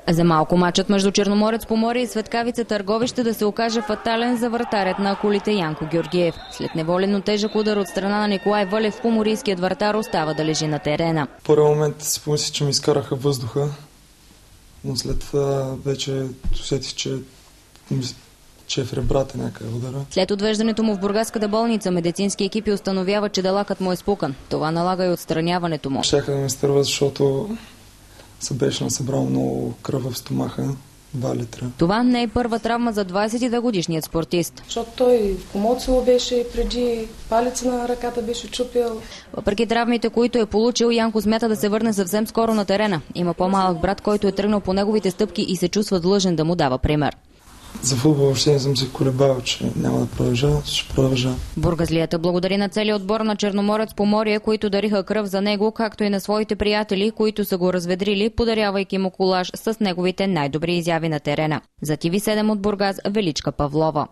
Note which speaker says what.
Speaker 1: За малко мачът между Черноморец Поморие и Светкавица Търговище да се окаже фатален за вратарят на Акулите Янко Георгиев. След неволено тежък удар от страна на Николай Вълев, поморийският вратар остава да лежи на терена.
Speaker 2: В първи момент си помислих, че ми изкараха въздуха, но след това вече усетих, че е в ребрата някъде удара.
Speaker 1: След отвеждането му в бургаската болница, медицински екипи установяват, че далакът му е спукан. Това налага и отстраняването му.
Speaker 2: Щяха да ме изтърват, защото се беше насъбрал много кръв в стомаха. 2 литра.
Speaker 1: Това не е първа травма за 22-годишният спортист.
Speaker 3: Защото той в комоцио беше преди, палеца на ръката беше чупил.
Speaker 1: Въпреки травмите, които е получил, Янко смята да се върне съвсем скоро на терена. Има по-малък брат, който е тръгнал по неговите стъпки и се чувства длъжен да му дава пример.
Speaker 2: За футбол въобще не съм се колебал, че няма да продължа, ще продължа.
Speaker 1: Бургазлията благодари на целия отбор на Черноморец Поморие, които дариха кръв за него, както и на своите приятели, които са го разведрили, подарявайки му колаж с неговите най-добри изяви на терена. За TV7 от Бургас, Величка Павлова.